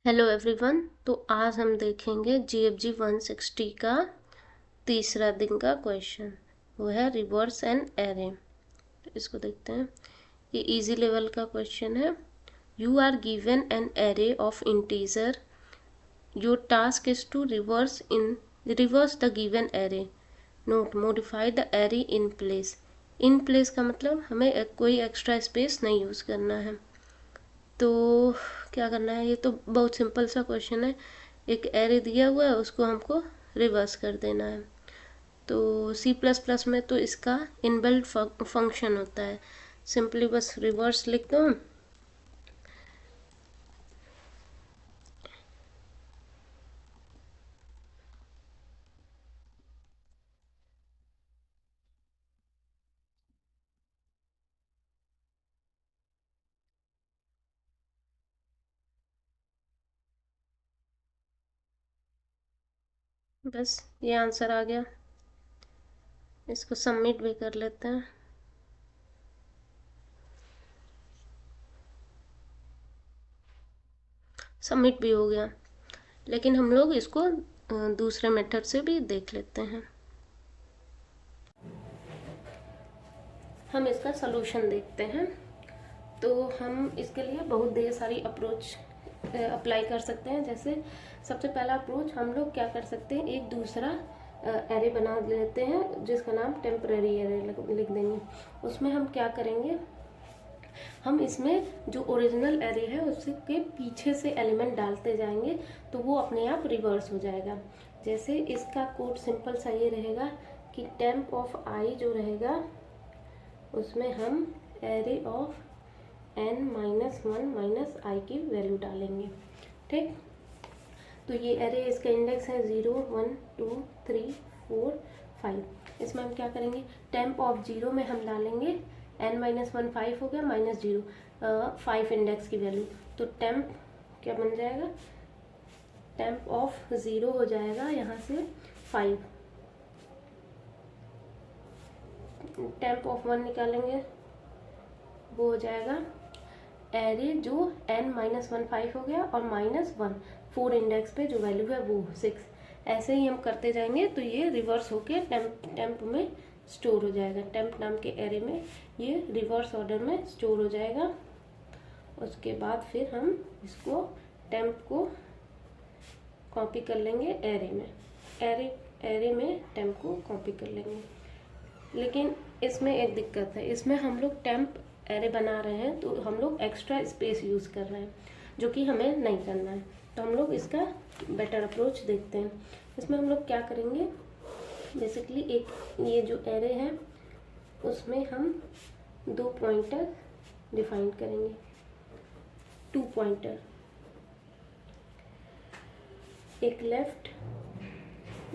Hello everyone. तो आज हम देखेंगे जीएफजी 160 का तीसरा दिन का क्वेश्चन। वो है रिवर्स एन एरे। तो इसको देखते हैं। ये इजी लेवल का क्वेश्चन है। You are given an array of integer. Your task is to reverse the given array. Note modify the array in place. In place का मतलब हमें कोई एक्स्ट्रा स्पेस नहीं यूज़ करना है। तो क्या करना है, ये तो बहुत सिंपल सा क्वेश्चन है। एक एरे दिया हुआ है, उसको हमको रिवर्स कर देना है। तो सी प्लस प्लस में तो इसका इनबिल्ट फंक्शन होता है। सिंपली बस रिवर्स लिख दो। बस ये आंसर आ गया। इसको सबमिट भी कर लेते हैं। सबमिट भी हो गया। लेकिन हम लोग इसको दूसरे मेथड से भी देख लेते हैं। हम इसका सलूशन देखते हैं। तो हम इसके लिए बहुत ढेर सारी अप्रोच अप्लाई कर सकते हैं। जैसे सबसे पहला अप्रोच हम लोग क्या कर सकते हैं, एक दूसरा एरे बना लेते हैं जिसका नाम टेम्पररी एरे लिख देंगे। उसमें हम क्या करेंगे, हम इसमें जो ओरिजिनल एरे है उसके पीछे से एलिमेंट डालते जाएंगे तो वो अपने आप रिवर्स हो जाएगा। जैसे इसका कोड सिंपल सा ये रहेगा कि टेम्प ऑफ आई जो रहेगा उसमें हम एरे ऑफ n-1 की वैल्यू डालेंगे। ठीक, तो ये एरे इसका इंडेक्स है 0 1 2 3 4 5। इसमें हम क्या करेंगे, टेम्प ऑफ 0 में हम डालेंगे n-1 5 हो गया -0 5 इंडेक्स की वैल्यू। तो टेम्प क्या बन जाएगा, टेम्प ऑफ 0 हो जाएगा यहाँ से 5। टेम्प ऑफ 1 निकालेंगे, वो हो जाएगा एरे जो n-1 5 हो गया और -1 4 इंडेक्स पे जो वैल्यू है वो 6। ऐसे ही हम करते जाएंगे तो ये रिवर्स होके टेम्प में स्टोर हो जाएगा। टेम्प नाम के एरे में ये रिवर्स ऑर्डर में स्टोर हो जाएगा। उसके बाद फिर हम इसको टेम्प को कॉपी कर लेंगे एरे में। एरे में टेम्प को कॉपी कर लेंगे। लेकिन इसमें एक दिक्कत है, इसमें हम लोग टेम्प एरे बना रहे हैं तो हम लोग एक्स्ट्रा स्पेस यूज़ कर रहे हैं जो कि हमें नहीं करना है। तो हम लोग इसका बेटर अप्रोच देखते हैं। इसमें हम लोग क्या करेंगे, बेसिकली एक ये जो एरे है उसमें हम 2 पॉइंटर डिफाइन करेंगे, 2 पॉइंटर, एक लेफ्ट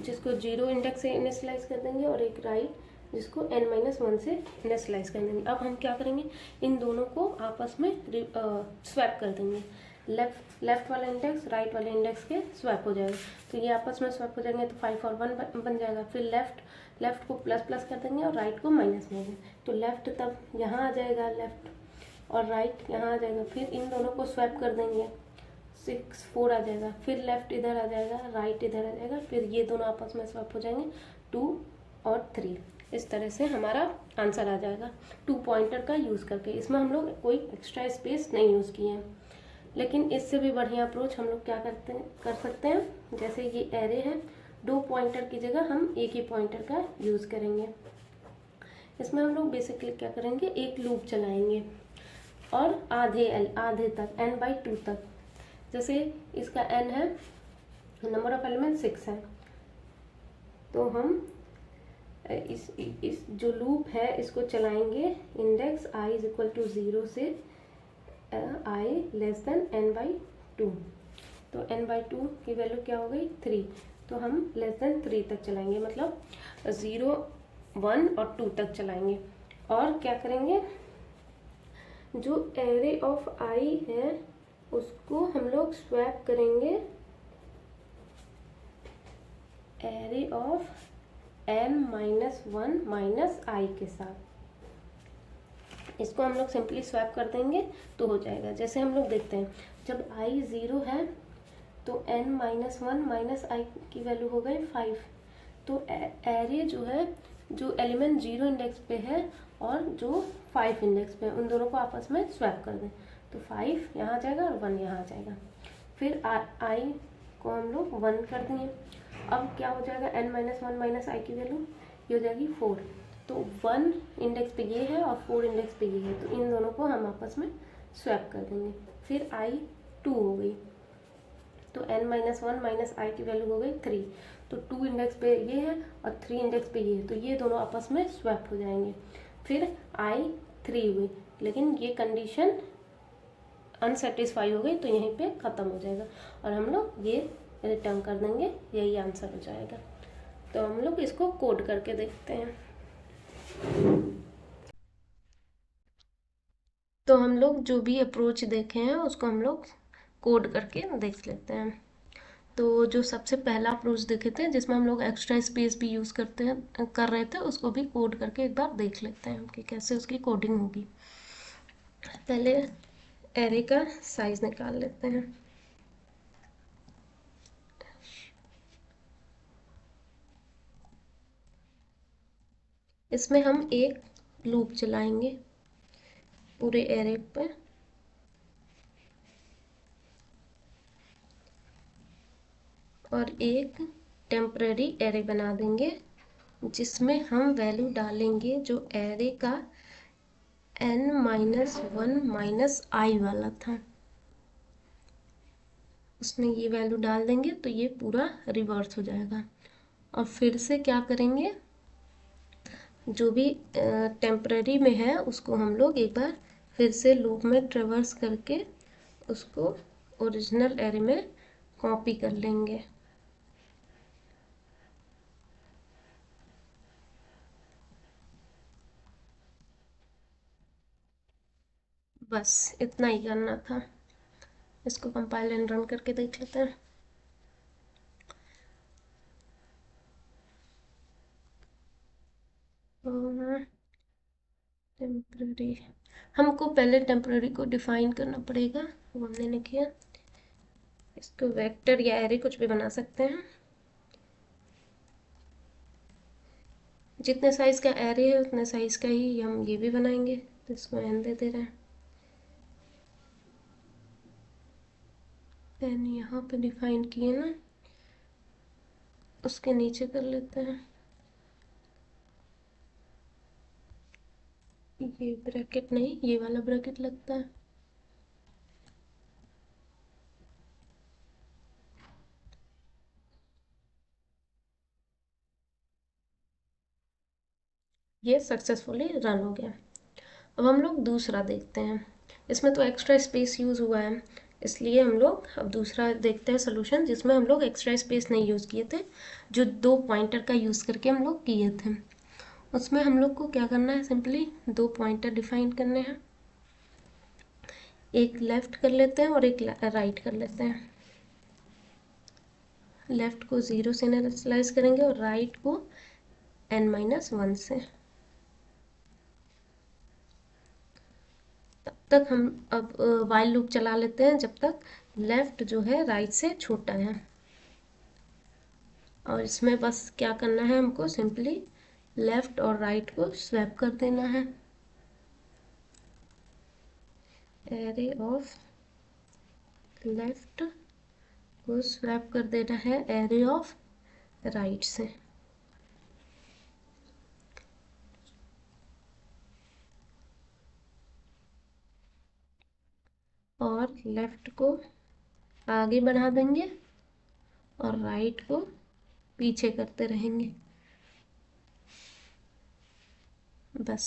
जिसको 0 इंडेक्स से इनिशियलाइज कर देंगे और एक राइट जिसको n-1 से इनिशियलाइज कर देंगे। अब हम क्या करेंगे, इन दोनों को आपस में स्वैप कर देंगे। लेफ्ट वाला इंडेक्स राइट वाले इंडेक्स के स्वैप हो जाएगा। तो ये आपस में स्वैप हो जाएंगे तो 5 और 1 बन जाएगा। फिर लेफ्ट को प्लस प्लस कर देंगे और राइट को माइनस में देंगे। तो लेफ्ट तब यहाँ आ जाएगा लेफ्ट और राइट यहाँ आ जाएगा। फिर इन दोनों को स्वैप कर देंगे, 6 4 आ जाएगा। फिर लेफ्ट इधर आ जाएगा, राइट इधर आ जाएगा। फिर ये दोनों आपस में स्वैप हो जाएंगे 2 और 3। इस तरह से हमारा आंसर आ जाएगा 2 पॉइंटर का यूज़ करके। इसमें हम लोग कोई एक्स्ट्रा स्पेस नहीं यूज़ किए हैं। लेकिन इससे भी बढ़िया अप्रोच हम लोग क्या कर सकते हैं, जैसे ये एरे है 2 पॉइंटर की जगह हम एक ही पॉइंटर का यूज़ करेंगे। इसमें हम लोग बेसिकली क्या करेंगे, एक लूप चलाएंगे और आधे तक n/2 तक। जैसे इसका n है, नंबर ऑफ एलिमेंट 6 है, तो हम इस जो लूप है इसको चलाएंगे index i is equal to 0 से i लेस देन n/2। तो n/2 की वैल्यू क्या हो गई 3। तो हम लेस देन 3 तक चलाएंगे, मतलब 0 1 और 2 तक चलाएंगे। और क्या करेंगे, जो एरे ऑफ i है उसको हम लोग स्वैप करेंगे एरे ऑफ n-1 - i के साथ। इसको हम लोग सिंपली स्वैप कर देंगे तो हो जाएगा। जैसे हम लोग देखते हैं जब i 0 है तो n माइनस वन माइनस आई की वैल्यू हो गई 5। तो एरे जो है, जो एलिमेंट 0 इंडेक्स पे है और जो 5 इंडेक्स पे है, उन दोनों को आपस में स्वैप कर दें। तो 5 यहाँ आ जाएगा और 1 यहाँ आ जाएगा। फिर आई को हम लोग 1 कर दिए। अब क्या हो जाएगा, n माइनस वन माइनस आई की वैल्यू ये हो जाएगी 4। तो 1 इंडेक्स पे ये है और 4 इंडेक्स पे ये है, तो इन दोनों को हम आपस में स्वैप कर देंगे। फिर आई 2 हो गई, तो n माइनस वन माइनस आई की वैल्यू हो गई 3। तो 2 इंडेक्स पे ये है और 3 इंडेक्स पे ये है, तो ये दोनों आपस में स्वैप हो जाएंगे। फिर आई 3 हुई, लेकिन ये कंडीशन अनसेटिस्फाई हो गई, तो यहीं पे ख़त्म हो जाएगा और हम लोग ये रिटर्न कर देंगे, यही आंसर हो जाएगा। तो हम लोग इसको कोड करके देखते हैं। तो हम लोग जो भी अप्रोच देखे हैं उसको हम लोग कोड करके देख लेते हैं। तो जो सबसे पहला अप्रोच देखे थे जिसमें हम लोग एक्स्ट्रा स्पेस भी यूज़ कर रहे थे, उसको भी कोड करके एक बार देख लेते हैं कि कैसे उसकी कोडिंग होगी। पहले एरे का साइज निकाल लेते हैं। इसमें हम एक लूप चलाएंगे पूरे एरे पर, और एक टेम्पररी एरे बना देंगे जिसमें हम वैल्यू डालेंगे जो एरे का n माइनस वन माइनस आई वाला था, उसमें ये वैल्यू डाल देंगे तो ये पूरा रिवर्स हो जाएगा। और फिर से क्या करेंगे, जो भी टेम्पररी में है उसको हम लोग एक बार फिर से लूप में ट्रेवर्स करके उसको ओरिजिनल एरे में कॉपी कर लेंगे। बस इतना ही करना था। इसको कंपाइल एंड रन करके देख लेते हैं। टेम्पररी, हमको पहले टेम्पररी को डिफाइन करना पड़ेगा, वो हमने नहीं किया। इसको वेक्टर या एरे कुछ भी बना सकते हैं। जितने साइज का एरे है उतने साइज का ही हम ये भी बनाएंगे, तो इसको एन दे रहे हैं। एन यहाँ पे डिफाइन किए ना, उसके नीचे कर लेते हैं। ये ब्रैकेट नहीं, ये वाला ब्रैकेट लगता है। ये सक्सेसफुली रन हो गया। अब हम लोग दूसरा देखते हैं। इसमें तो एक्स्ट्रा स्पेस यूज़ हुआ है, इसलिए हम लोग अब दूसरा देखते हैं सोल्यूशन जिसमें हम लोग एक्स्ट्रा स्पेस नहीं यूज़ किए थे, जो 2 पॉइंटर का यूज़ करके हम लोग किए थे। उसमें हम लोग को क्या करना है, सिंपली 2 पॉइंटर डिफाइन करने हैं। एक लेफ़्ट कर लेते हैं और एक राइट कर लेते हैं। लेफ़्ट को 0 से इनिशियलाइज करेंगे और राइट को n माइनस वन से। तब तक हम अब वाइल लूप चला लेते हैं जब तक लेफ़्ट जो है राइट से छोटा है। और इसमें बस क्या करना है, हमको सिंपली लेफ़्ट और राइट को स्वैप कर देना है। एरे ऑफ लेफ़्ट को स्वैप कर देना है एरे ऑफ राइट से। और लेफ़्ट को आगे बढ़ा देंगे और राइट को पीछे करते रहेंगे। बस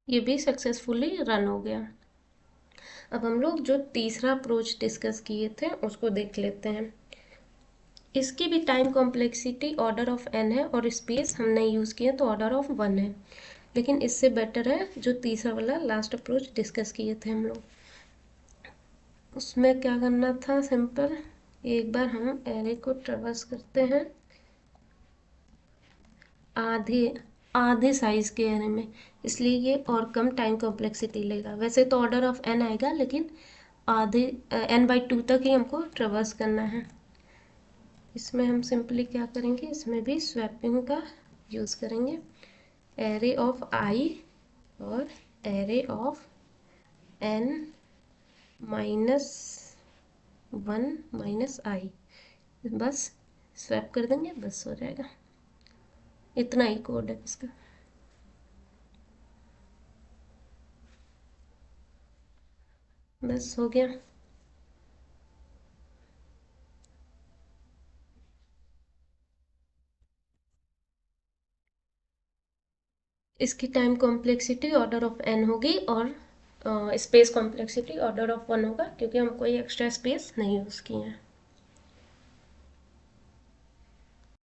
ये भी सक्सेसफुली रन हो गया। अब हम लोग जो तीसरा अप्रोच डिस्कस किए थे उसको देख लेते हैं। इसकी भी time complexity order of n है और स्पेस हमने यूज़ किया तो ऑर्डर ऑफ 1 है, लेकिन इससे बेटर है जो तीसरा वाला लास्ट अप्रोच डिस्कस किए थे हम लोग। उसमें क्या करना था, सिंपल, एक बार हम एरे को ट्रेवर्स करते हैं आधे आधे साइज के एरे में, इसलिए ये और कम टाइम कॉम्प्लेक्सिटी लेगा। वैसे तो ऑर्डर ऑफ n आएगा, लेकिन आधे n/2 तक ही हमको ट्रेवर्स करना है। इसमें हम सिंपली क्या करेंगे, इसमें भी स्वैपिंग का यूज़ करेंगे। एरे ऑफ i और एरे ऑफ n-1 - i, बस स्वैप कर देंगे, बस हो जाएगा। इतना ही कोड है इसका। बस हो गया। इसकी time complexity order of n होगी और स्पेस कॉम्प्लेक्सिटी ऑर्डर ऑफ 1 होगा, क्योंकि हम कोई एक्स्ट्रा स्पेस नहीं यूज़ किए हैं।